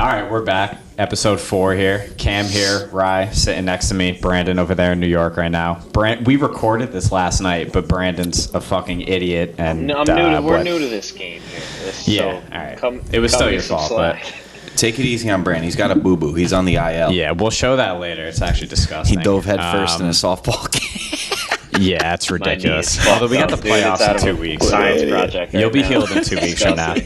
All right, we're back. Episode 4 here. Cam here, Rye sitting next to me. Brandon over there in New York right now. We recorded this last night, but Brandon's a fucking idiot. And No, we're new to this game here. Yeah, all right. It was still your fault, but take it easy on Brandon. He's got a boo-boo. He's on the IL. yeah, we'll show that later. It's actually disgusting. He dove head first in a softball game. Yeah, that's ridiculous. Although we got the playoffs in 2 weeks. Science project. You'll be healed in 2 weeks from now.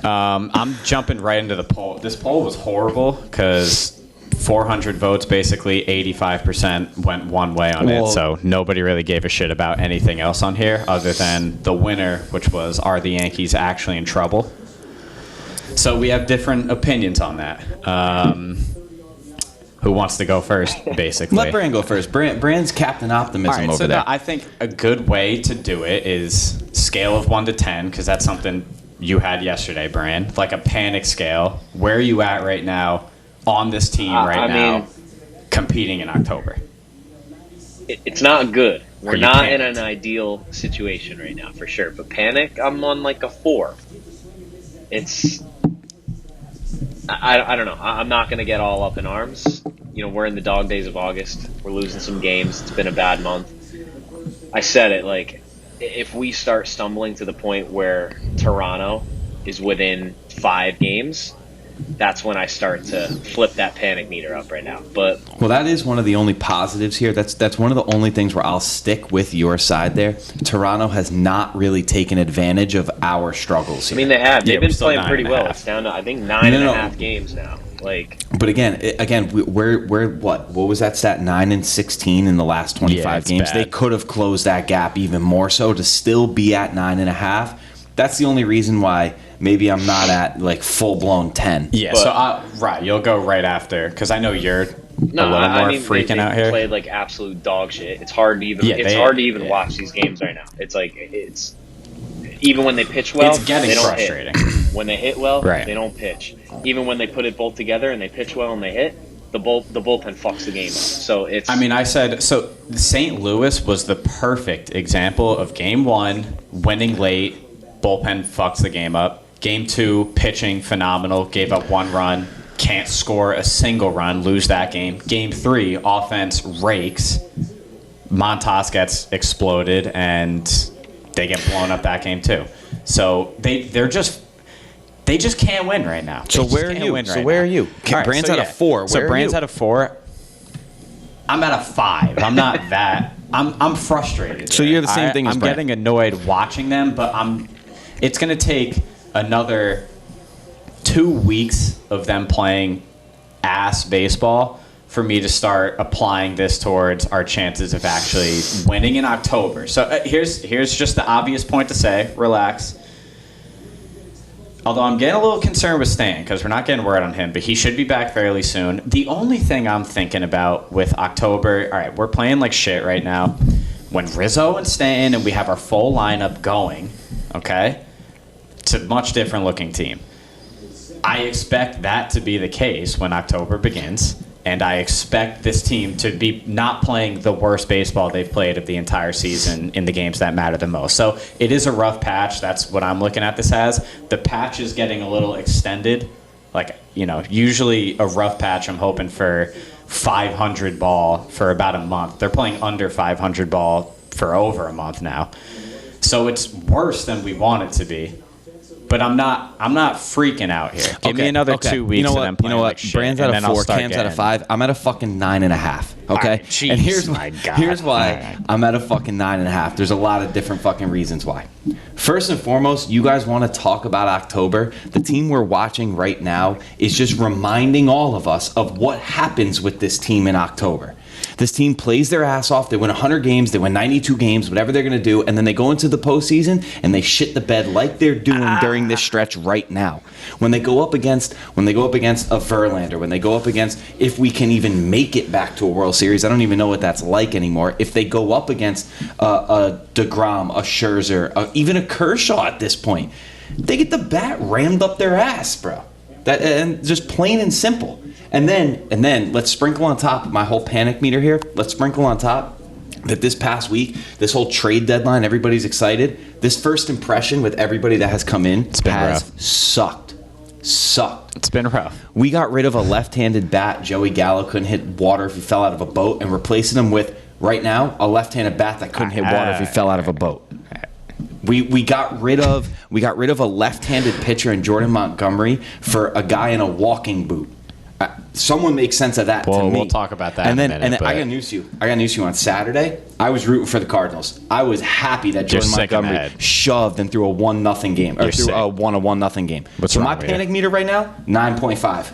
I'm jumping right into the poll. This poll was horrible because 400 votes, basically 85% went one way on it. So nobody really gave a shit about anything else on here other than the winner, which was, are the Yankees actually in trouble? So we have different opinions on that. Who wants to go first, basically? Let Brand go first. Brand's Captain Optimism over there. I think a good way to do it is scale of 1 to 10, because that's something you had yesterday, Brand. Like a panic scale. Where are you at right now on this team now, competing in October? It's not good. We're not in an ideal situation right now, for sure. But panic, I'm on like a 4. It's... I don't know. I'm not going to get all up in arms. You know, we're in the dog days of August. We're losing some games. It's been a bad month. I said it, like, if we start stumbling to the point where Toronto is within 5 games, that's when I start to flip that panic meter up right now. But well, that is one of the only positives here. That's one of the only things where I'll stick with your side there. Toronto has not really taken advantage of our struggles here. I mean, they have. They've been playing pretty well. It's down to, I think, 9.5 games now. Like, but again, we're what was that stat? 9-16 in the last 25 games. Bad. They could have closed that gap even more so to still be at 9.5. That's the only reason why maybe I'm not at like full blown 10. Yeah, but, you'll go right after, because I know you're a little more freaking out here. They played like absolute dog shit. It's hard to even watch these games right now. It's like even when they pitch well, it's getting frustrating. When they hit well, they don't pitch. Even when they put it both together and they pitch well and they hit, the bullpen fucks the game up. So it's. I mean, I said so. St. Louis was the perfect example of Game 1 winning late, bullpen fucks the game up. Game 2 pitching phenomenal, gave up 1 run, can't score a single run, lose that game. Game 3 offense rakes, Montas gets exploded, and they get blown up that game too. So they just can't win right now. So where are you? Where are you? Brand's at a 4. So Brand's at a 4. I'm at a 5. I'm not that. I'm frustrated. So you're the same thing as I'm Brand. getting annoyed watching them, but it's going to take another 2 weeks of them playing ass baseball for me to start applying this towards our chances of actually winning in October. So here's just the obvious point to say. Relax. Although I'm getting a little concerned with Stan because we're not getting word on him, but he should be back fairly soon. The only thing I'm thinking about with October, all right, we're playing like shit right now. When Rizzo and Stan and we have our full lineup going, okay, it's a much different looking team. I expect that to be the case when October begins. And I expect this team to be not playing the worst baseball they've played of the entire season in the games that matter the most. So it is a rough patch. That's what I'm looking at this as. The patch is getting a little extended. Like, usually a rough patch, I'm hoping for 500 ball for about a month. They're playing under 500 ball for over a month now. So it's worse than we want it to be. But I'm not freaking out here. Give me another 2 weeks and I'm playing like shit. Brand's at a 4, Cam's at a 5. I'm at a fucking 9.5. Okay? Right, and here's why I'm at a fucking 9.5. There's a lot of different fucking reasons why. First and foremost, you guys want to talk about October. The team we're watching right now is just reminding all of us of what happens with this team in October. This team plays their ass off. They win 100 games. They win 92 games, whatever they're going to do. And then they go into the postseason and they shit the bed like they're doing during this stretch right now. When they go up against a Verlander, when they go up against, if we can even make it back to a World Series, I don't even know what that's like anymore. If they go up against a DeGrom, a Scherzer, even a Kershaw at this point, they get the bat rammed up their ass, bro. And just plain and simple. And then let's sprinkle on top my whole panic meter here. Let's sprinkle on top that this past week, this whole trade deadline, everybody's excited. This first impression with everybody that has come in has sucked. It's been rough. We got rid of a left-handed bat. Joey Gallo couldn't hit water if he fell out of a boat, and replacing him with, right now, a left-handed bat that couldn't hit water if he fell out of a boat. We got rid of a left-handed pitcher in Jordan Montgomery for a guy in a walking boot. Someone make sense of that to me. We'll talk about that and then, in a minute. And then I got news to you. On Saturday, I was rooting for the Cardinals. I was happy that Jordan Montgomery shoved and threw a 1-0 game. Or threw a 1-0 game. What's so wrong my with panic meter right now, 9.5.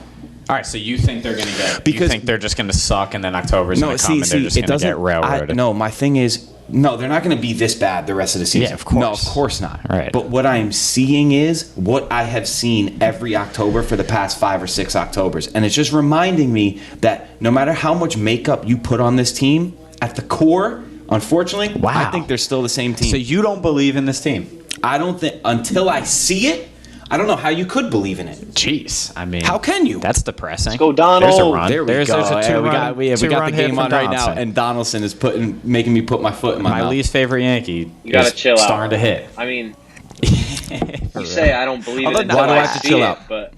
All right, so you think they're going to get... you think they're just going to suck and then October's going to come and they're just going to get railroaded? No, my thing is... No, they're not going to be this bad the rest of the season. Yeah, of course. No, of course not. Right. But what I'm seeing is what I have seen every October for the past 5 or 6 Octobers. And it's just reminding me that no matter how much makeup you put on this team, at the core, unfortunately, I think they're still the same team. So you don't believe in this team? I don't think... Until I see it, I don't know how you could believe in it. Jeez. I mean... How can you? That's depressing. Let's go, Donald. There's a run. There we There's go. a two-run We got the game on right now, Donaldson. and Donaldson is making me put my foot in my mouth. My least favorite Yankee You gotta chill out. starting to hit. I mean, you say I don't believe it until why do I I have to see chill it, out? but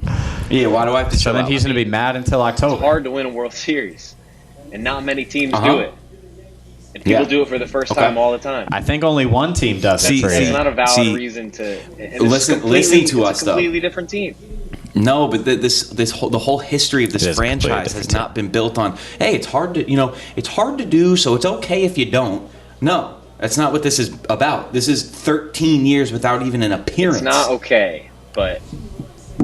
Yeah, why do I have to So chill then out? he's going to be mad until October. it's hard to win a World Series, and not many teams do it. And people do it for the first time all the time. I think only one team does it for It's you. not a valid reason to. And listen to us, it's though. a completely different team. No, but the whole history of this franchise has not been built on. Hey, it's hard to do, so it's okay if you don't. No, that's not what this is about. This is 13 years without even an appearance. It's not okay, but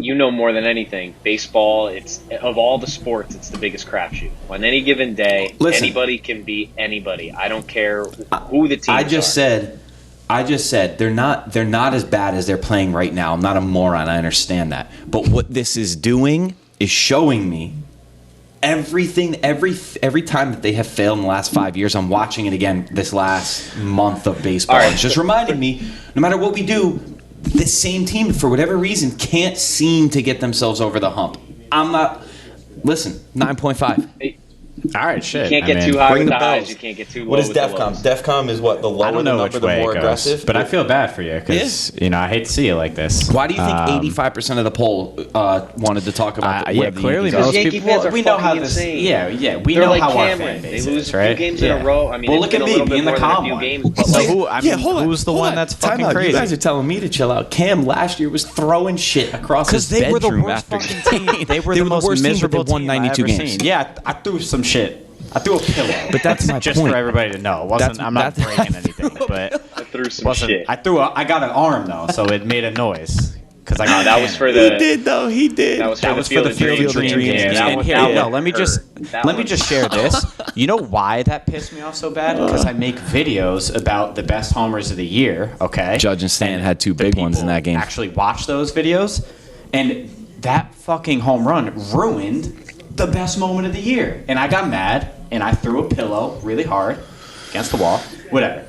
you know more than anything. Baseball, it's of all the sports, it's the biggest crapshoot. On any given day, anybody can beat anybody. I don't care who the team. I just said they're not as bad as they're playing right now. I'm not a moron. I understand that. But what this is doing is showing me everything. Every time that they have failed in the last 5 years, I'm watching it again this last month of baseball. All right. It's just reminding me, no matter what we do, this same team, for whatever reason, can't seem to get themselves over the hump. I'm not... Listen, 9.5. All right, shit. You can't get too high with the highs. You can't get too low with the lows. What is DEFCON? DEFCON is what? The lower the number, the more aggressive? But I feel bad for you because, I hate to see it like this. Why do you think 85% of the poll wanted to talk about clearly because most Yankee people... fans are we know how fucking this... insane. Yeah, we They're know like how our Cameron. fan base They lose is, a right? few games in a row. I mean, well, it's look been at a little me, bit being the more than a calm few one. games. But So who's the one that's fucking crazy? You guys are telling me to chill out. Cam last year was throwing shit across his bedroom. Because they were the worst fucking team. They were the most miserable team I've ever seen. Yeah, I threw some shit. I threw a pillow. But that's my just point. for everybody to know. I'm not breaking anything, but I threw some shit. I got an arm though, so it made a noise. Because I got that was for the. He did. That was for the Field of Dreams game. Let me just share this. You know why that pissed me off so bad? Because I make videos about the best homers of the year. Okay. Judge and Stan had two big ones in that game. Actually, watch those videos, and that fucking home run ruined the best moment of the year. And I got mad, and I threw a pillow really hard against the wall. Whatever.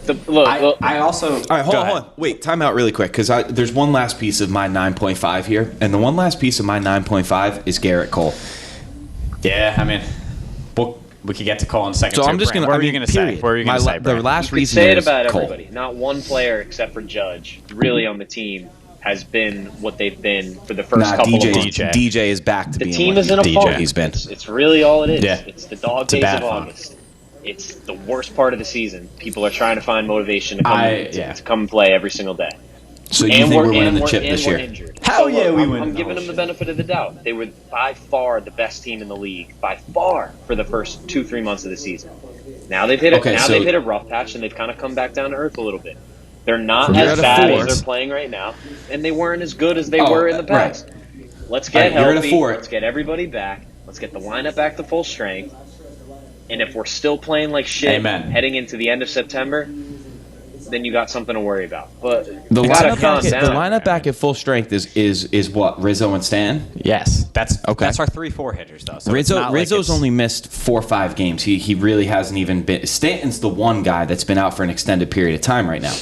I also... All right, hold on. Wait, time out really quick, because there's one last piece of my 9.5 here, and the one last piece of my 9.5 is Garrett Cole. Yeah, I mean, we could get to Cole in a second. So I'm just going to... What were you going to say? What were you going to say, the last reason say it about Cole. everybody. Not one player except for Judge, really on the team, has been what they've been for the first couple of months. DJ is back to being the team what is in a funk. he's been. It's really all it is. Yeah. It's the dog days of August. It's the worst part of the season. People are trying to find motivation to come and play every single day. So you think we're winning the chip this year? Injured. Hell yeah, we win. I'm giving them the benefit of the doubt. They were by far the best team in the league, by far, for the first 2-3 months of the season. Now they've hit they've hit a rough patch, and they've kind of come back down to earth a little bit. They're not as bad as they're playing right now, and they weren't as good as they were in the past. Right. Let's get healthy. Let's get everybody back. Let's get the lineup back to full strength. And if we're still playing like shit heading into the end of September, then you got something to worry about. But the lineup back at full strength is what, Rizzo and Stan? Yes, that's our 3-4 hitters though. So Rizzo's only missed 4 or 5 games. He really hasn't even been. Stanton's the one guy that's been out for an extended period of time right now.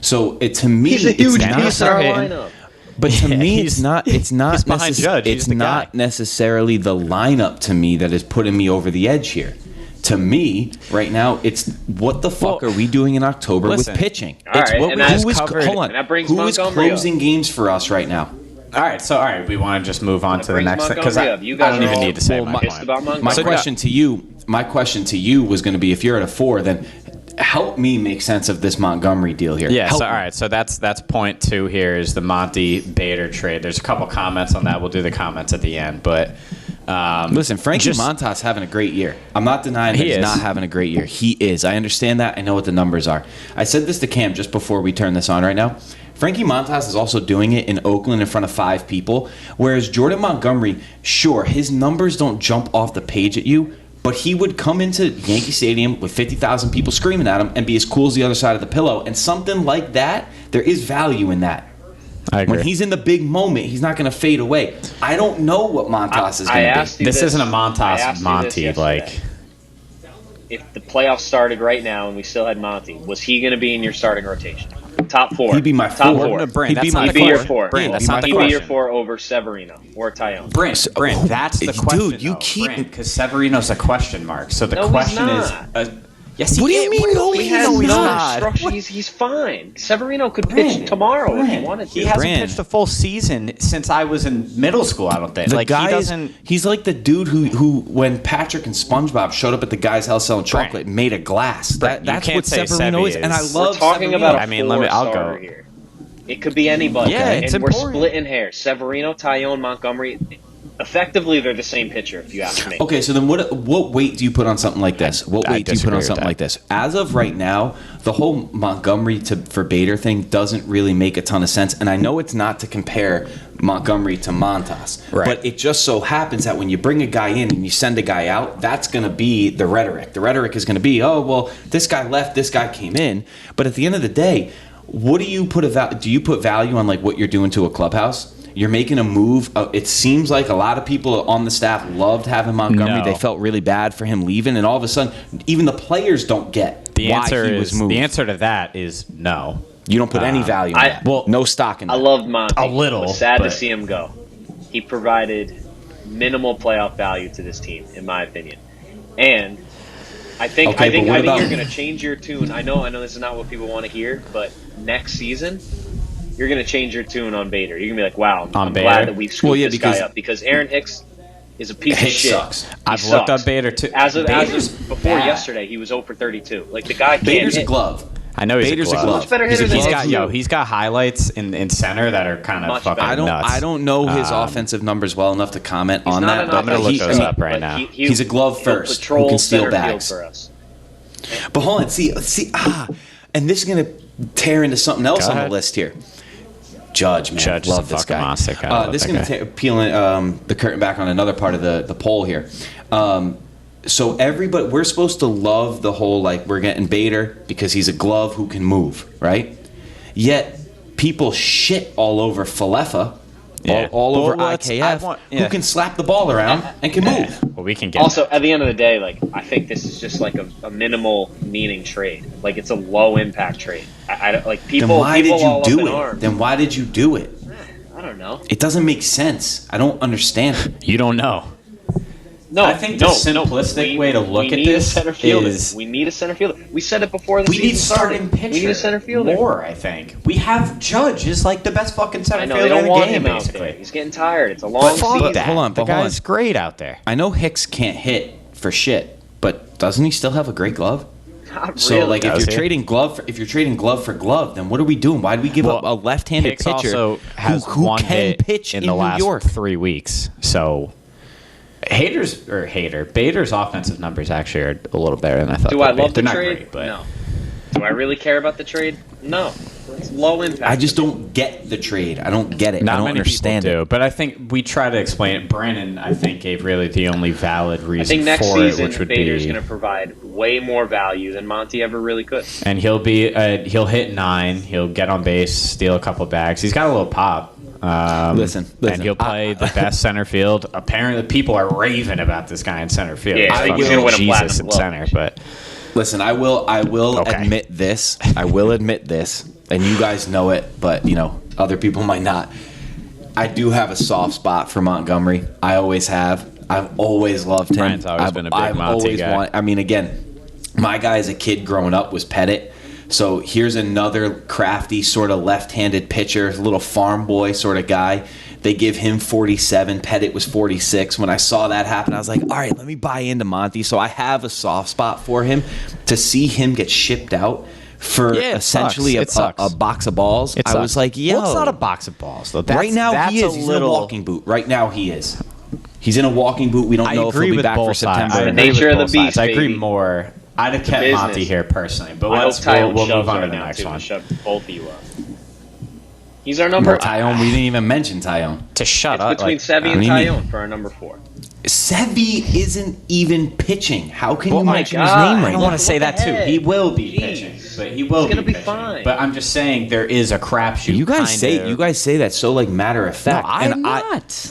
So to me, he's a huge piece in our lineup. But to me, it's not behind Judge. It's not necessarily the lineup to me that is putting me over the edge here. To me, right now, it's what the fuck are we doing in October with pitching? Hold on. Who is closing games for us right now? All right, we want to just move on to the brings next thing because Montgomery I up. You guys don't are even all need to say my pissed point. about Montgomery. My So question to you was going to be, if you're at a 4, then help me make sense of this Montgomery deal here. Yeah, Help so all me. right, so that's point 2 here is the Monty-Bader trade. There's a couple comments on that. We'll do the comments at the end, but Listen, Frankie Montas having a great year. I'm not denying that he's not having a great year. He is. I understand that. I know what the numbers are. I said this to Cam just before we turn this on right now. Frankie Montas is also doing it in Oakland in front of 5 people, whereas Jordan Montgomery, sure, his numbers don't jump off the page at you, but he would come into Yankee Stadium with 50,000 people screaming at him and be as cool as the other side of the pillow. And something like that, there is value in that. I agree. When he's in the big moment, he's not going to fade away. I don't know what Montas is going to be. This isn't a Montas Monty. Like, if the playoffs started right now and we still had Monty, was he going to be in your starting rotation? Top 4. He'd be my top 4. 4. He'd be my He'd be your 4. Brent, that's not the He'd be your question. 4 over Severino or Taillon. Brent, that's the question. Dude, you keep because Severino's a question mark. So the No, he's question not. is, yes, he What do you is. mean, no, He he's has not? no instructions. He's fine. Severino could pitch tomorrow if he wanted to. He hasn't Brand. pitched a full season since I was in middle school. I don't think. The Like guy he doesn't. He's like the dude who when Patrick and SpongeBob showed up at the guy's house selling chocolate and made a glass. Brent, you That's can't what say Severino Sevy is, and I is- love We're talking Severino. about a I mean, I'll go. four-starter here. It could be anybody. Yeah, and it's we're important. splitting hairs. Severino, Taillon, Montgomery. Effectively, they're the same pitcher, if you ask me. Okay, so then what weight do you put on something like this? What I weight do you put on disagree with something that. like this? As of right now, the whole Montgomery for Bader thing doesn't really make a ton of sense, and I know it's not to compare Montgomery to Montas, Right. but it just so happens that when you bring a guy in and you send a guy out, that's going to be the rhetoric. The rhetoric is going to be, oh, well, this guy left, this guy came in, but at the end of the day, what do you put do you put value on like what you're doing to a clubhouse? You're making a move. It seems like a lot of people on the staff loved having Montgomery. No. They felt really bad for him leaving, and all of a sudden, even the players don't get The why answer he was is moved. the answer to that is no. You don't put any value in that. well, no stock in that. I loved Monty. A little, It was sad to but- see him go. He provided minimal playoff value to this team, in my opinion. And I think Okay, but what about- you're going to change your tune. I know this is not what people want to hear, but next season you're going to change your tune on Bader. You're going to be like, "Wow, I'm Bader? glad that we scooped Well, yeah, this because- guy up because Aaron Hicks is a piece of Hicks shit. sucks. I've He looked sucks. up Bader too. As of Bader's before bad. yesterday, he was 0 for 32. Like the guy can't Bader's hit. a glove. I know he's Bader's a glove. Much better He's a hitter than He's glove. got he's got highlights in center that are kind of Much fucking better. nuts. I don't know his offensive numbers well enough to comment He's on not that. an But I'm gonna look he- those I mean, up right but now. He's a glove he'll first who patrol can steal center field bags. for us. But hold on, see, and this is gonna tear into something else Go on the ahead. list here. Judge, man, Judge is love a this fucking guy. monster. I love This is that gonna peel the curtain back on another part of the poll here. So everybody, we're supposed to love the whole like we're getting Bader because he's a glove who can move, right? Yet people shit all over Falefa, Yeah. all over Well, let's- IKF, I want- who yeah. can slap the ball around and can move. Well, we can get Also, at the end of the day, like I think this is just like a minimal meaning trade. Like it's a low impact trade. I don't like people. Then why people did you all up do in it? arms. Then why did you do it? I don't know. It doesn't make sense. I don't understand it. You don't know. No, I think the simplistic way to look at we this need a center fielder. is- We need a center fielder. We said it before the We season need started. starting pitcher. We need a center fielder. More, I think. We have Judge is like the best fucking center I know they fielder don't in want the game, him out basically. there. He's getting tired. It's a long But season. fuck that. Hold on, the but hold guy's on. great out there. I know Hicks can't hit for shit, but doesn't he still have a great glove? Not So really. like if Does you're he? trading glove for glove, then what are we doing? Why do we give up Well, a left-handed Hicks pitcher also has who one can hit pitch in in the New last York? 3 weeks. So Bader's offensive numbers actually are a little better than I thought. do I they'd be. love the They're not trade? great, but No. Do I really care about the trade? No. It's low impact. I just don't get the trade. I don't get it. not I don't many understand people do. it. But I think we try to explain it. Brandon, I think, gave really the only valid I reason think next for it, season which would Bader's be, going to provide way more value than Monty ever really could. and he'll hit 9. He'll get on base, steal a couple bags. He's got a little pop. Listen, and he'll play the best center field. Apparently, people are raving about this guy in center field. Yeah, He's I think he's fucking gonna win a Jesus platinum in glove. center, but Listen, I will Okay. admit this. I will admit this, and you guys know it, but other people might not. I do have a soft spot for Montgomery. I always have. I've always loved him. Brian's always been a big Monty guy. Again, my guy as a kid growing up was Pettit. So here's another crafty sort of left-handed pitcher, little farm boy sort of guy They give him 47. Pettit was 46. When I saw that happen, I was like, all right, let me buy into Monty. So I have a soft spot for him. To see him get shipped out for essentially a box of balls, I was like, yo. Well, it's not a box of balls, though. Right now, he is. He's in a walking boot. Right now, he is. He's in a walking boot. We don't know if he'll be back for September. The nature of the beast, I agree more. I'd have kept Monty here personally, but we'll move on to the next one. Shove both of you up. He's our number. Taillon, we didn't even mention Taillon. To shut up. It's between Sevy and Taillon for our number 4. Sevy isn't even pitching. How can you mention his name right now? I don't want to say that too. He will be pitching, but he will be pitching. Fine. But I'm just saying there is a crapshoot. You guys say that so like matter of fact. No, I'm not.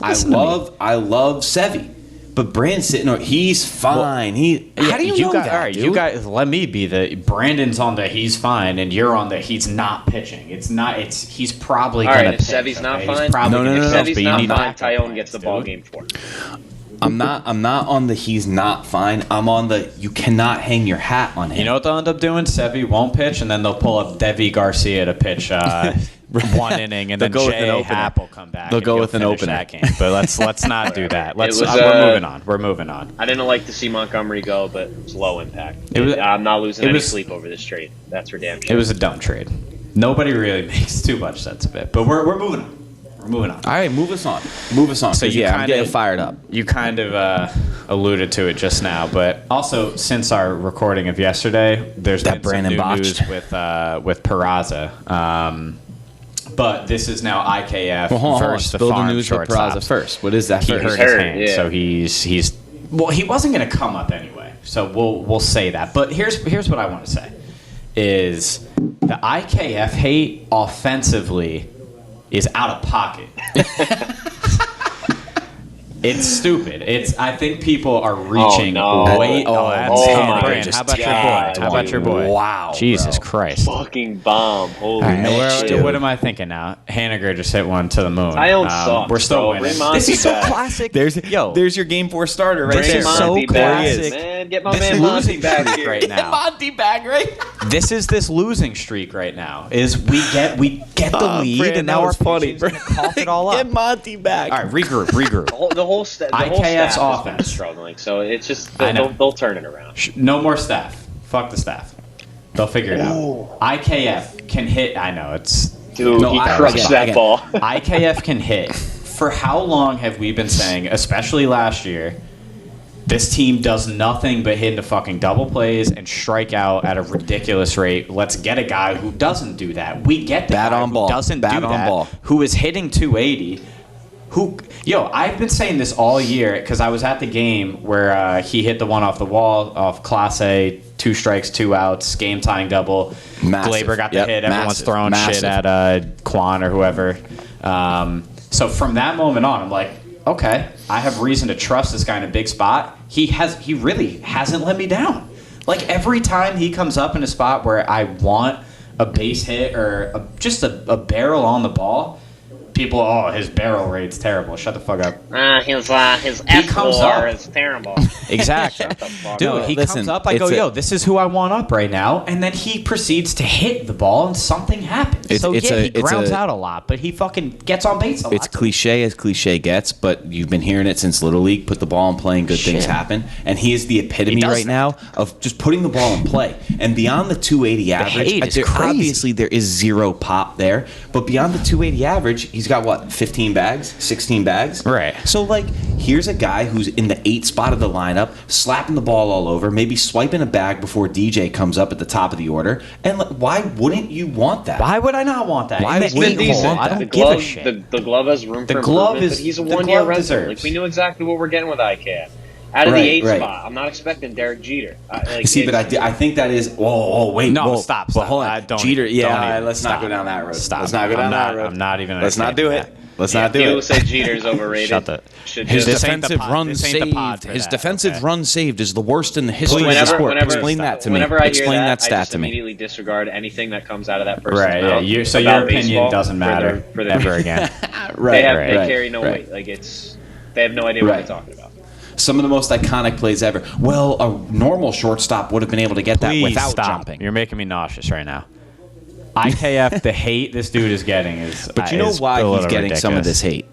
I love Sevy. But Brandon's sitting there, he's fine. How do you know that? All right, you guys, let me be the Brandon's on the he's fine, and you're on the he's not pitching. He's probably going to pitch. If Sevy's not fine, no. If Sevy's not fine, Taillon gets the ball game for him. I'm not on the he's not fine. I'm on the you cannot hang your hat on him. You know what they'll end up doing? Sevy won't pitch, and then they'll pull up Devi Garcia to pitch one inning, and then Jay Happ will come back. They'll go with an opener. That game. But let's not do that. We're moving on. I didn't like to see Montgomery go, but it was low impact. I'm not losing any sleep over this trade. That's for damn sure. It was a dumb trade. Nobody really makes too much sense of it. But we're moving on. We're moving on. All right, move us on. So I'm getting fired up. You kind of alluded to it just now, but also since our recording of yesterday, there's been some new news with Peraza. But this is now IKF versus the farm news with Peraza first. What is that? He hurt his hand, so he's he wasn't going to come up anyway. So we'll say that. But here's what I want to say is the IKF hate offensively is out of pocket. It's stupid. I think people are reaching way. How about your boy? Wow, Jesus Christ! Fucking bomb. Holy what am I thinking now? Haniger just hit one to the moon. We're still winning. This is so classic. There's your game 4 starter right there. So classic. Man, get my man Monty back here right now. Get Monty back right. This is this losing streak right now. Is we get the lead, and now our pitching's gonna cough it all up. Get Monty back. All right, regroup. The whole IKF's offense is struggling, so it's just they'll turn it around. No more staff. Fuck the staff. They'll figure it out. IKF can hit. I know it's dude. He crushed that ball. IKF can hit. For how long have we been saying, especially last year, this team does nothing but hit into fucking double plays and strike out at a ridiculous rate. Let's get a guy who doesn't do that. We get the guy who doesn't do that, who is hitting 280. I've been saying this all year because I was at the game where he hit the one off the wall off Class A, 2 strikes, 2 outs, game tying double. Glaber got the hit. Everyone's throwing shit at Quan or whoever. So from that moment on, I'm like, okay, I have reason to trust this guy in a big spot. He really hasn't let me down. Like every time he comes up in a spot where I want a base hit or just a barrel on the ball, people, his barrel rate's terrible. Shut the fuck up. His S4 is terrible. Exactly. Dude, he comes up, I go, this is who I want up right now. And then he proceeds to hit the ball and something happens. He grounds out a lot, but he fucking gets on base a lot. It's cliche as cliche gets, but you've been hearing it since Little League. Put the ball in play and good things happen. And he is the epitome right now of just putting the ball in play. And beyond the 280 average, obviously there is zero pop there. But beyond the 280 average, he's got 15 bags, 16 bags? Right. So here's a guy who's in the 8th spot of the lineup, slapping the ball all over, maybe swiping a bag before DJ comes up at the top of the order. And why wouldn't you want that? Why would I not want that? Why would you want that? I don't give a shit. The glove has room for improvement, but he's a one-year rental. We knew exactly what we're getting with IKF. Out of the 8th spot, I'm not expecting Derek Jeter. I think that is. Wait. No, stop. Well, hold on. Jeter. Let's not go down that road. Stop. Let's not go down that road. I'm not even. Let's not do it. Let's not do it. People say Jeter's overrated. Shut the. His defensive run saved. His defensive run saved is the worst in the history of the sport. Explain that to me. Explain that stat to me. I just immediately disregard anything that comes out of that person's mouth. Right. Yeah. So your opinion doesn't matter ever again. They carry no weight. They have no idea what they're talking about. Some of the most iconic plays ever. Well, a normal shortstop would have been able to get that without jumping. You're making me nauseous right now. IKF, the hate this dude is getting is. But you know why he's getting some of this hate?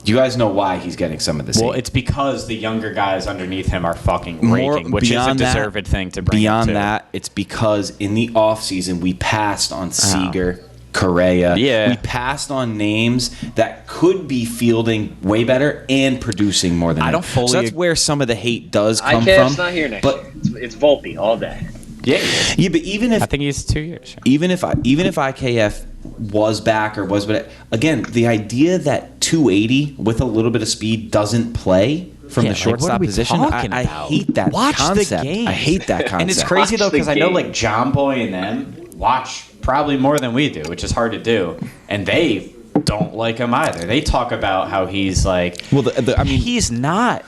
You guys know why he's getting some of this Well, hate. it's because the younger guys underneath him are fucking raking, which is a beyond that- deserved thing to bring Beyond him to. that, it's because in the offseason, we passed on Seager, Correa. Yeah. We passed on names that could be fielding way better and producing more than I him. don't fully So that's ag- where some of the hate does come IKF's from. not here next but, year. It's Volpe all day. Yeah, Yeah, but even if I think he's 2 years. even if IKF was back or was, but again, the idea that 280 with a little bit of speed doesn't play from Yeah, the like, shortstop what are we position, talking I about? hate that Watch the concept. game. I hate that concept. And it's crazy though Watch the because I know game. like John Boy and them watch probably more than we do, which is hard to do, and they don't like him either. They talk about how he's like, Well, I mean, he's not.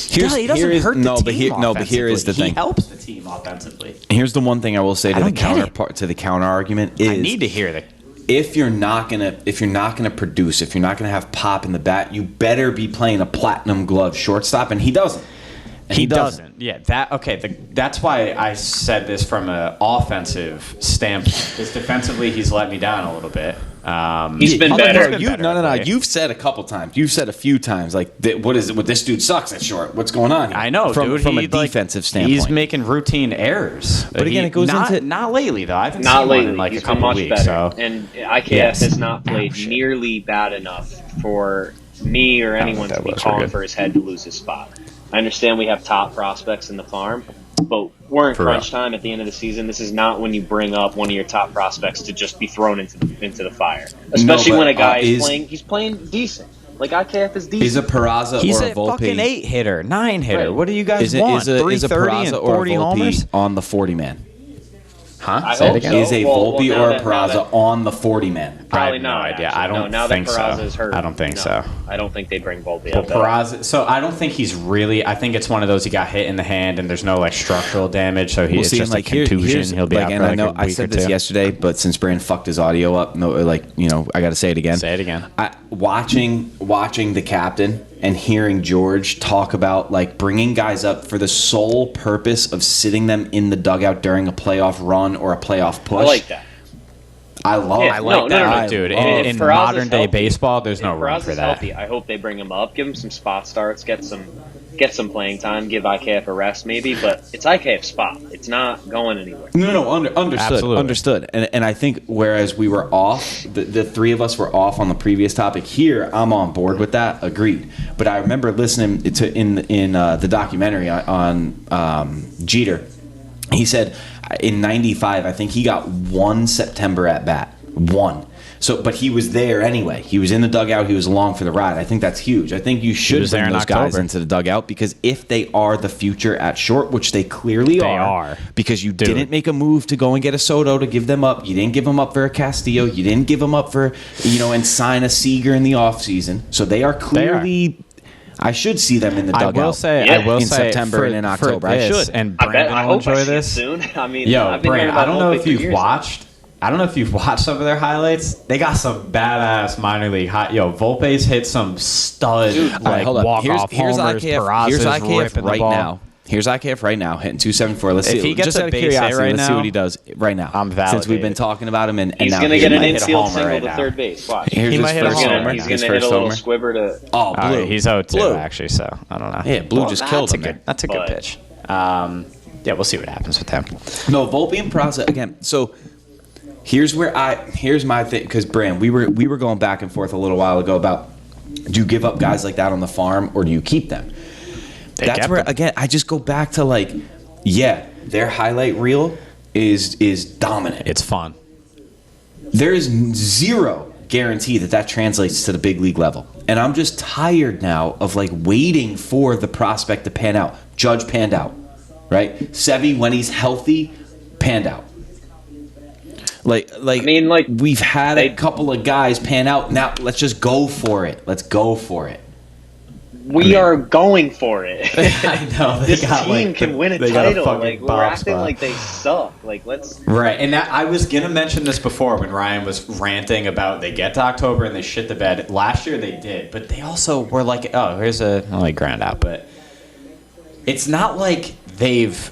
He doesn't here is- hurt the no, team but here is the offensively. thing. He helps the team offensively. Here's the one thing I will say to I the don't get it. counterpart to the counter argument is I need to hear that. if you're not gonna produce, if you're not gonna have pop in the bat, you better be playing a platinum glove shortstop, and he doesn't. And He doesn't. Yeah, that's why I said this from an offensive standpoint. Because defensively, he's let me down a little bit. He's been better. No. You've said a couple times. You've said a few times like, what is it? What this dude sucks at short? What's going on here? I know, from dude. a He, like, defensive standpoint. he's making routine errors. But again, it goes into- not lately though. I haven't Not seen lately. one in like He's a been couple much weeks. better. So And IKF Yes. has not played shit. nearly bad enough for me or anyone that to be was calling good. for his head to lose his spot. I understand we have top prospects in the farm, but we're in For crunch real. time at the end of the season. This is not when you bring up one of your top prospects to just be thrown into the fire. Especially but, when a guy is- he's playing decent. Like IKF is decent. Is a Peraza he's or a a Volpe? fucking 8-hitter, 9-hitter. Right. What do you guys Is a want? 330 and Peraza or a 40 homers? Volpe on the 40 man? Huh? I Say it hope again. so. Is a Well, Volpe now or a that- now Peraza that- on the 40 man? I Probably have no not. idea. Actually. I don't now think that so. Peraza is hurt. I don't think no. so. I don't think they bring Volpe Well, up. at all. Peraza. So I don't think he's really. I think it's one of those he got hit in the hand and there's no like structural damage, so Well, it's see, just and, a contusion. here's- He'll be out and for I like know a I week said or this two. yesterday, but since Brand fucked his audio up, no, like I got to say it again. Say it again. Watching the captain and hearing George talk about like bringing guys up for the sole purpose of sitting them in the dugout during a playoff run or a playoff push. I like that. I love. Yeah, I like no, that, no, no. but dude. love- In If Peraza's modern day healthy- baseball, there's no If room Peraza's for that. healthy, I hope they bring him up, give him some spot starts, get some playing time, give IKF a rest maybe, but it's IKF's spot. It's not going anywhere. No, understood, Absolutely. understood. And I think whereas we were off, the three of us were off on the previous topic. Here, I'm on board with that. Agreed. But I remember listening to in the documentary on Jeter. He said in '95, I think he got one September at bat, one. So, but he was there anyway. He was in the dugout. He was along for the ride. I think that's huge. I think you should was there bring in those guys October. into the dugout because if they are the future at short, which they clearly They are. because you Dude. didn't make a move to go and get a Soto to give them up. You didn't give them up for a Castillo. You didn't give them up for, and sign a Seager in the offseason. So they are clearly. I should see them in the I dugout. will say, Yeah. I will In say September for, and in for October. I this, should. and I bet. Brandon I will hope I enjoy see it this. soon. I mean, Yo, I've been hearing Brandon, about I don't know Volpe if for you've years now. watched. I don't know if you've watched some of their highlights. They got some badass minor league high. Yo, Volpe's hit some stud All right, like hold up. walk off Here's homers. IKF. Here's Peraza's IKF ripping the right ball. now. Here's IKF right now, hitting 274. Let's If see. he gets just a out of base hit curiosity, right let's see now, what he does right now. I'm Since we've been validated. talking about him, and He's now going to here's get an might hit a infield homer single right to now. third base. Watch. Here's He his might hit a first homer. homer. He's going His to hit first a little homer. squibber to. Oh, All blue. right, he's 0-2 Blue. actually, so I don't know. Yeah, blue Well, just killed that's him. a good. man. That's a good But- pitch. Yeah, we'll see what happens with him. No, Volpe and Peraza again. So here's my thing because Brand, we were going back and forth a little while ago about do you give up guys like that on the farm or do you keep them? That's kept where them. again I just go back to like, yeah, their highlight reel is dominant. It's fun. There is zero guarantee that translates to the big league level. And I'm just tired now of like waiting for the prospect to pan out. Judge panned out, right? Sevy, when he's healthy, panned out. Like I mean, like, we've had they- a couple of guys pan out. Now let's just go for it. Let's go for it. We are going for it. I know they This got, team like, can win a they got a title. fucking Like we're Bob acting spot. like they suck. Like let's. Right, and that, I was gonna mention this before when Ryan was ranting about they get to October and they shit the bed. Last year they did, but they also were like, oh, here's a ground out. But it's not like they've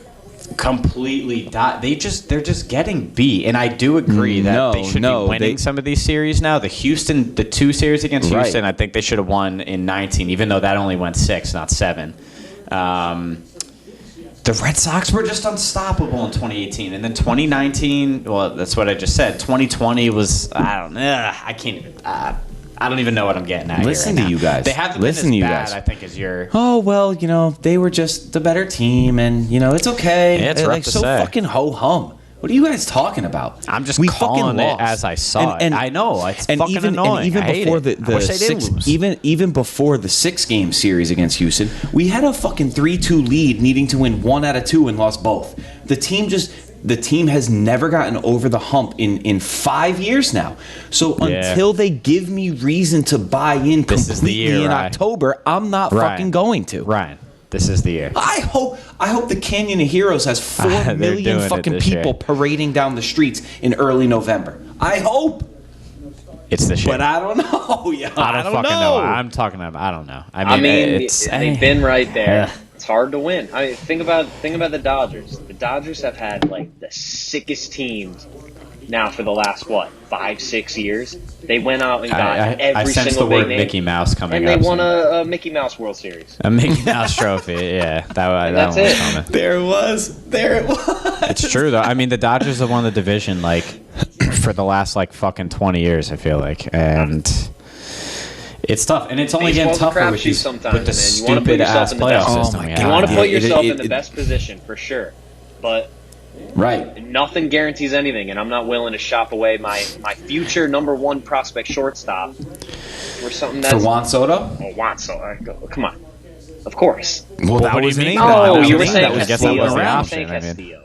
completely they're just getting beat, and I do agree that they should be winning some of these series now. The 2 series against Houston, I think they should have won in 19, even though that only went 6, not 7. The Red Sox were just unstoppable in 2018, and then 2019. Well, that's what I just said. 2020 was I don't even know what I'm getting at. Listen to you guys. They haven't been as bad, I think, as your. Oh well, they were just the better team, and it's okay. Yeah, it's rough to so say. Fucking ho hum. What are you guys talking about? I'm just calling it as I saw it. I know it's fucking annoying. And even before I wish they didn't lose. even before the 6-game series against Houston, we had a fucking 3-2 lead, needing to win 1 out of 2 and lost both. The team has never gotten over the hump in 5 years now. So until they give me reason to buy in completely in October, I'm not fucking going to. Ryan, this is the year. I hope the Canyon of Heroes has 4 million fucking people parading down the streets in early November. I hope. It's this year. But I don't know. I don't fucking know. I'm talking about. I don't know. I mean they've been right there. It's hard to win. I mean, think about the Dodgers. The Dodgers have had like the sickest teams now for the last 5-6 years. They went out and got every single sense the big word name, Mickey Mouse coming and up. they won a Mickey Mouse World Series. A Mickey Mouse trophy. Yeah, that's it. Coming. There it was. It's true though. I mean, the Dodgers have won the division for the last fucking 20 years. I feel like, and it's tough, and it's only getting tougher with the stupid ass playoff system. You want to put yourself in the best position for sure, but nothing guarantees anything, and I'm not willing to shop away my future number 1 prospect shortstop for something that's for Juan Soto. Oh, Juan Soto, come on, of course. Well, that was an you were saying Castillo.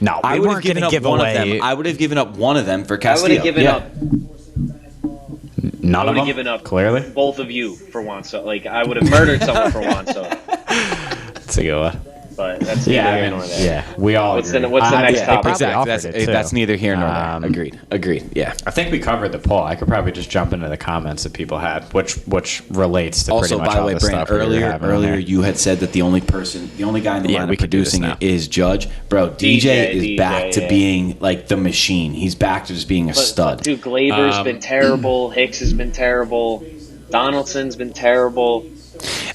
No, I would have given up one of them. I would have given up one of them for Castillo. I would have given up. None of them. Given up clearly. Both of you for Juan Soto. I would have murdered someone for Juan Soto. That's a good one. But that's neither here nor there. Yeah, we all What's agree. the next topic? Exactly. That's neither here nor there. Agreed. Yeah. I think we covered the poll. I could probably just jump into the comments that people had, which relates to also, pretty much by the all way, the Brandon, stuff. Earlier you had said that the only guy in the lineup producing it is Judge. Bro, DJ is back to being like the machine. He's back to just being a stud. Dude, Glaber's been terrible. Hicks has been terrible. Donaldson's been terrible.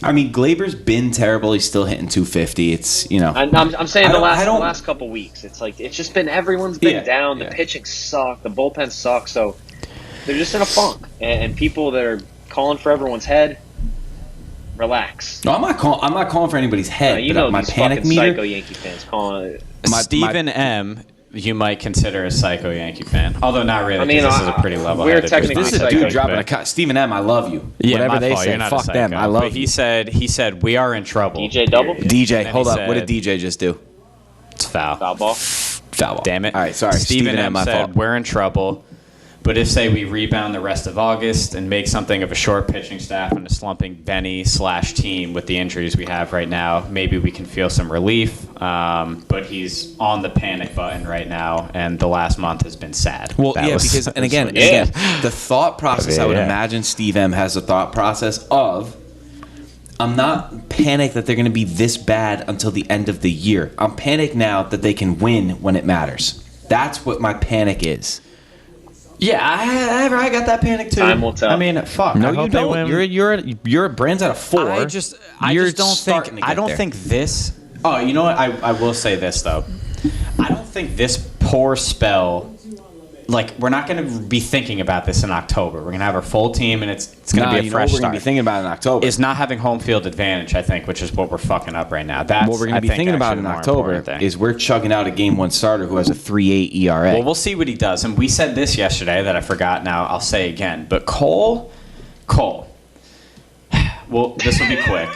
I mean, Glaber's been terrible. He's still hitting 250. It's I'm saying the last couple weeks. It's it's just been everyone's been down. The pitching sucked. The bullpen sucks. So they're just in a funk. And people that are calling for everyone's head, relax. No, I'm not calling for anybody's head. You know, my panic meter. Psycho Yankee fans calling it. Stephen M. You might consider a psycho Yankee fan, although not really. I mean, this is a pretty level-headed. We're technically this is a dude dropping a Stephen M. I love you. Yeah, whatever they say, fuck them. I love. But he said we are in trouble. DJ double. DJ, hold up. What did DJ just do? It's foul. Foul ball. Foul ball. Damn it. All right, sorry. Stephen M. said we're in trouble. But if, say, we rebound the rest of August and make something of a short pitching staff and a slumping Benny/team with the injuries we have right now, maybe we can feel some relief. But he's on the panic button right now, and the last month has been sad. Well, because again, the thought process, I would imagine Steve M has a thought process of, I'm not panicked that they're going to be this bad until the end of the year. I'm panicked now that they can win when it matters. That's what my panic is. Yeah, I got that panic too. Time will tell. I mean, fuck. No, you don't. You're Brand's at a 4. I just don't think this. Oh, you know what? I will say this though. I don't think this poor spell. We're not going to be thinking about this in October. We're going to have our full team, and it's going to be a fresh start. We're going to be thinking about it in October. Is not having home field advantage, I think, which is what we're fucking up right now. That's what we're going to be thinking about in October is we're chugging out a Game 1 starter who has a 3.8 ERA. Well, we'll see what he does. And we said this yesterday that I forgot now. I'll say again. But Cole. Well, this will be quick.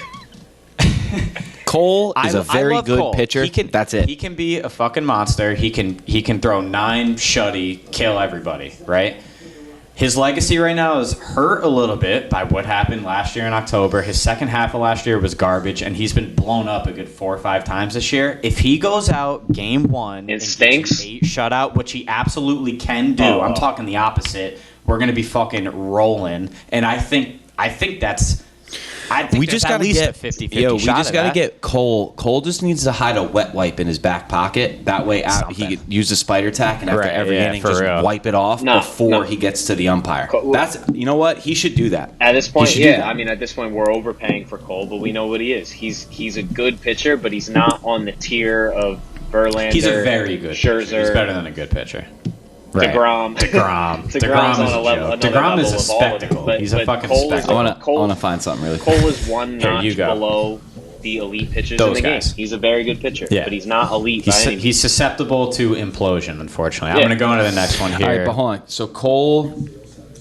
Cole is a very good pitcher. That's it. He can be a fucking monster. He can throw 9 shutty, kill everybody, right? His legacy right now is hurt a little bit by what happened last year in October. His second half of last year was garbage, and he's been blown up a good 4 or 5 times this year. If he goes out Game 1 and stinks 8 shutout, which he absolutely can do, I'm talking the opposite. We're gonna be fucking rolling, and I think that's I think we there's just at gotta least get a 50-50 Yo, we shot just of gotta that. get Cole. Cole just needs to hide a wet wipe in his back pocket. That way, he could use a spider tack and after Right, every yeah, inning, for just real. wipe it off No, before no. he gets to the umpire. That's you know what he should do that. At this point, should do yeah. that. I mean, at this point, we're overpaying for Cole, but we know what he is. He's a good pitcher, but he's not on the tier of Verlander. He's a very good pitcher. He's Scherzer, better than a good pitcher. DeGrom. DeGrom. DeGrom's DeGrom is on a a level, joke. another DeGrom level is a of all of them, spectacle. but- He's a but fucking Cole is- spectacle. I wanna find something really Cole quick. is one Here, you notch go. below the elite pitchers Those in the guys. game. He's a very good pitcher, Yeah. but he's not elite by any means. He's susceptible to implosion, unfortunately. I'm Yeah. going to go into the next one here. All right, but hold on. So Cole.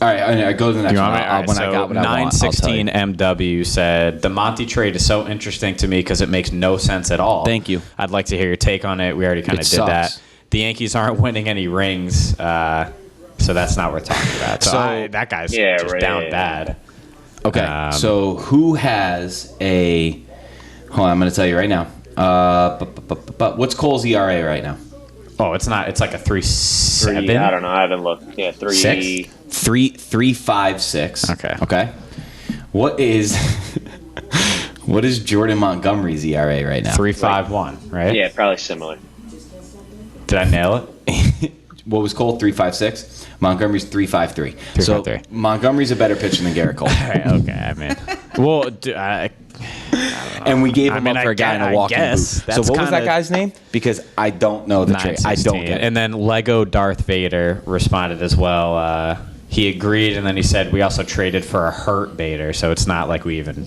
All right, I go to the next You one. want me? All right, When so I got what I want, I'll tell 916 you. MW said the Monty trade is so interesting to me because it makes no sense at all. Thank you. I'd like to hear your take on it. We already kind of It did that. sucks. The Yankees aren't winning any rings, so that's not worth talking about. So, that guy's just down bad. Okay, so who has a? Hold on, I'm going to tell you right now. What's Cole's ERA right now? Oh, it's not. It's like a 3.7. I don't know. I haven't looked. Yeah, 3. 6? 3.56. Okay. Okay. What is what is Jordan Montgomery's ERA right now? 3.51, right? Yeah, probably similar. Did I nail it? What was Cole? 3.56. Montgomery's 3.53. So 3.53. Montgomery's a better pitcher than Garrett Cole. All right, okay, I mean, well, And we gave him mean, up for a guy in a I walking boot. guess. So That's what was that kinda- guy's name? Because I don't know the trade. I don't 916. get it. And then Lego Darth Vader responded as well. He agreed, and then he said we also traded for a hurt Vader, so it's not like we even,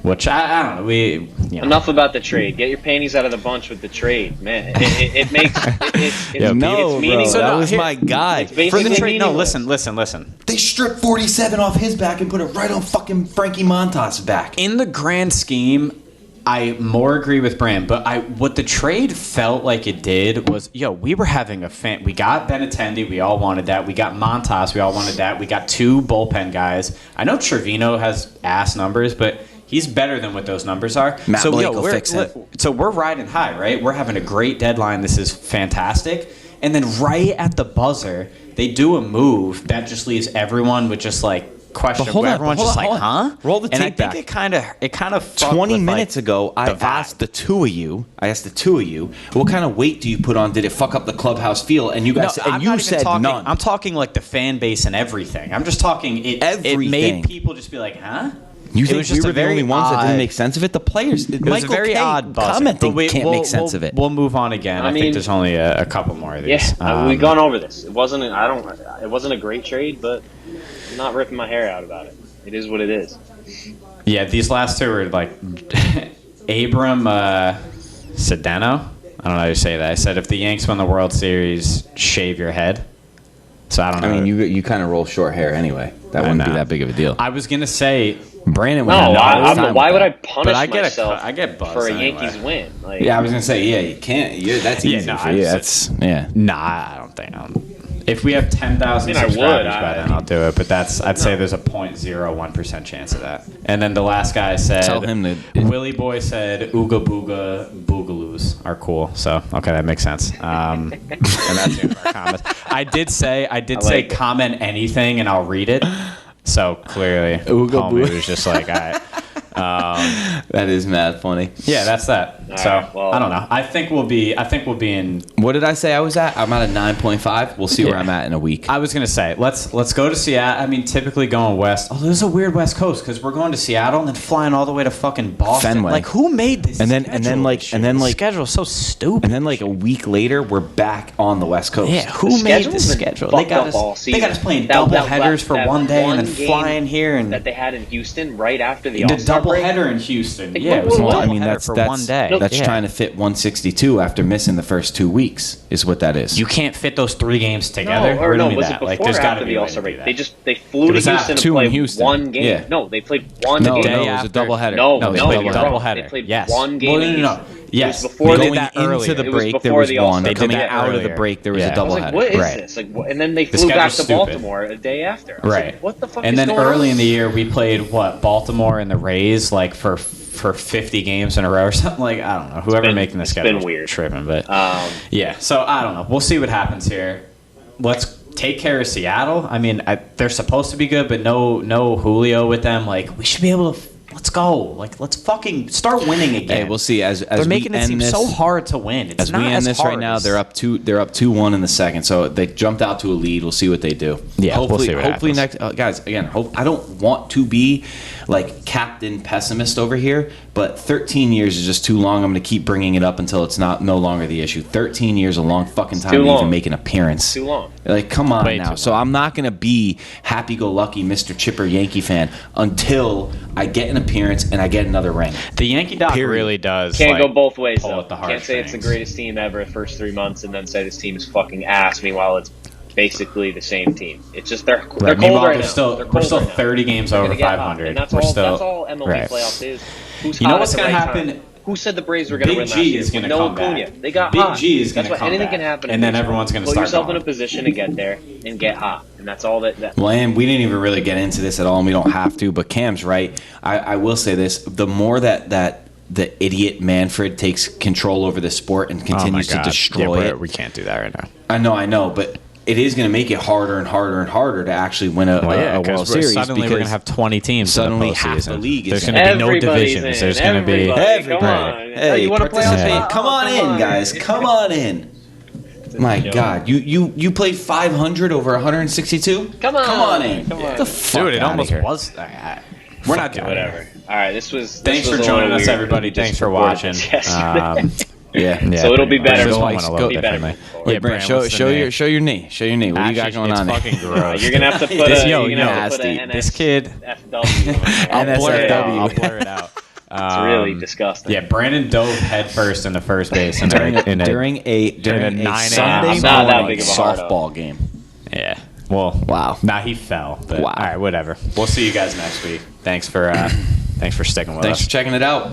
which I don't know. We Enough about the trade. Get your panties out of the bunch with the trade, man. It makes it's Yeah, no, it's meaningless. bro, that no, was here- my guy. It's for the basically trade. No, meaningless. listen. They stripped 47 off his back and put it right on fucking Frankie Montas' back. In the grand scheme, I more agree with Brand, but what the trade felt like it did was, we were having a fan. We got Benintendi, we all wanted that. We got Montas, we all wanted that. We got 2 bullpen guys. I know Trevino has ass numbers, but he's better than what those numbers are. Matt so Blake will fix him. So we're riding high, right? We're having a great deadline. This is fantastic. And then right at the buzzer, they do a move that just leaves everyone with just like question. But hold on, Everyone's hold just on, like, hold on. huh? Roll the and I tape think back. it kind of fucked 20 with, minutes like, ago, I the vibe. asked the two of you, what kind of weight do you put on? Did it fuck up the clubhouse feel? And you No, guys said, I'm and not you even said talking, none. I'm talking like the fan base and everything. I'm just talking. It Everything. made people just be like, huh? You It think was just we a were the very only ones that didn't odd- make sense of it? The players, It was a very odd buzzer. commenting But can't make sense of it. We'll move on again. I I think mean- there's only a couple more of these. Yeah, we've gone over this. It wasn't a great trade, but I'm not ripping my hair out about it. It is what it is. Yeah, these last two were like Abram Sedano. I don't know how to say that. I said if the Yanks win the World Series, shave your head. So I don't know. I mean, you kind of roll short hair anyway. That I wouldn't be know. that big of a deal. I was gonna say, Brandon would No, have why would I punish I get myself I get buzzed for a anyway. Yankees win? Like, Yeah, I was gonna say, you can't. That's Yeah, easy no, for I you. just- Yeah. Nah, I don't think. If we have 10,000 I mean, I would, subscribers by I then, mean- I'll do it. But I'd say there's a 0.01% chance of that. And then the last guy said, Tell him to- Willie Boy said, Ooga Booga Boogaloos are cool. So, okay, that makes sense. And that's the end of our comments. I did say like it. comment anything and I'll read it. So clearly, Ooga homie Booga. was just like, all right. That is mad funny. Yeah, that's that. All So right, well- I don't know. I think we'll be in. What did I say I was at? I'm at a 9.5. We'll see where Yeah. I'm at in a week. I was gonna say let's go to Seattle. I mean, typically going west. Oh, this is a weird West Coast because we're going to Seattle and then flying all the way to fucking Boston. Fenway. Like, who made this? And then schedule like- this and year? then The like- schedule is so stupid. And then like a week later, we're back on the West Coast. Yeah, who The made the schedule's been schedule? fucked up all They season. got us playing That- double that- headers for that one day and then game flying here and that they had in Houston right after the the All-Star double break. header in Houston. Like, Yeah, it was what- a what- double I mean, header that's for that's one day. that's Yeah. trying to fit 162 after missing the first 2 weeks. Is what that is. You can't fit those 3 games together. No, What or do you no, mean was that? it before Like, or there's got to after be the a way All-Star to do break? that. They flew It to was Houston after to 2 in play Houston. one game. Yeah. No, they played one No, game. day no, it was a after. doubleheader. No, No, they no, played you're a wrong. doubleheader. They played Yes. one game Well, in no. Houston. Yes. It was before They they did that Going earlier. into the It was break, there before was the one. All-Star break. Coming They did that out of the earlier. break, there was Yeah. a I I was doubleheader. like, what is Right. this? Like, and then they The flew back to schedule's stupid. Baltimore a day after. I was Right. like, what the fuck And is then going early on? in the year, we played Baltimore and the Rays, like for 50 games in a row or something. Like, I don't know. Whoever been- making the it's schedule been is weird. tripping, but yeah. So I don't know. We'll see what happens here. Let's take care of Seattle. I mean, they're supposed to be good, but no Julio with them. Like, we should be able to let's go. Like, let's fucking start winning again. Hey, we'll see. As They're we making it end seem this, so hard to win. It's as not we end as this hard right now, as- they're up 2-1 in the second. So they jumped out to a lead. We'll see what they do. Yeah, we'll hopefully, see what hopefully happens. next guys. Again, I don't want to be like captain pessimist over here, but 13 years is just too long. I'm going to keep bringing it up until it's no longer the issue. 13 years is a long fucking time too to long. even make an appearance. Too long. Like, come on Way now. too So I'm not going to be happy-go-lucky Mr. Chipper Yankee fan until I get an appearance and I get another ring. The Yankee doc Period. really does. Can't like, go both ways, pull though. at the Can't say it's the heartstrings. greatest team ever the first 3 months and then say this team is fucking ass. Meanwhile, it's basically the same team. It's just they're cold Meanwhile, right they're now. still They're we're cold still right now. 30 games They're over gonna get hot, 500. and that's We're all. still That's all MLB right. playoffs is. Who's You know hot what's at the gonna right happen? time? Who said the Braves were going to Big win G last year? is gonna No come Acuna. back. They got Big hot. G is That's gonna what come anything back. can happen. And then everyone's gonna Put start yourself going. in a position to get there and get hot, and that's all that. Well, and we didn't even really get into this at all, and we don't have to. But Cam's right. I will say this: the more that the idiot Manfred takes control over the sport and continues to destroy it, We can't do that right now. I know, but it is going to make it harder and harder and harder to actually win a World Series. Suddenly we're because gonna have 20 teams. suddenly in the half the postseason. league is There's in. going to be no Everybody's divisions. in. There's going to be Everybody. Come on. Hey, Oh, you want to play participate. outside? Come on Come in, on. guys. Come on in. My joke. God, you played 500 over 162? Come on. Come on in. Come on. Get the fuck Dude, it outta almost here. was. We're not doing Whatever. it. All right, this was. Thanks for a joining little us, weird. everybody. We just Thanks for recorded watching. this yesterday. Yeah. So it'll be better This going one went a Go- little be better differently. going forward. Wait, Brent, show your knee. Show your knee. What do you got going on there? It's fucking gross. You're gonna have to put This- a. yo, You're gonna have to put nasty. an This kid. NSFW. I'll blur it out. NSFW. I'll blur it out. It's really disgusting. Yeah, Brandon dove head first in the first base During a 9 Sunday a.m. Not that morning big of a hard softball game. Yeah. Well. Wow. Nah, he fell. But Wow. all right, whatever. We'll see you guys next week. Thanks for sticking with Thanks us. for checking it out.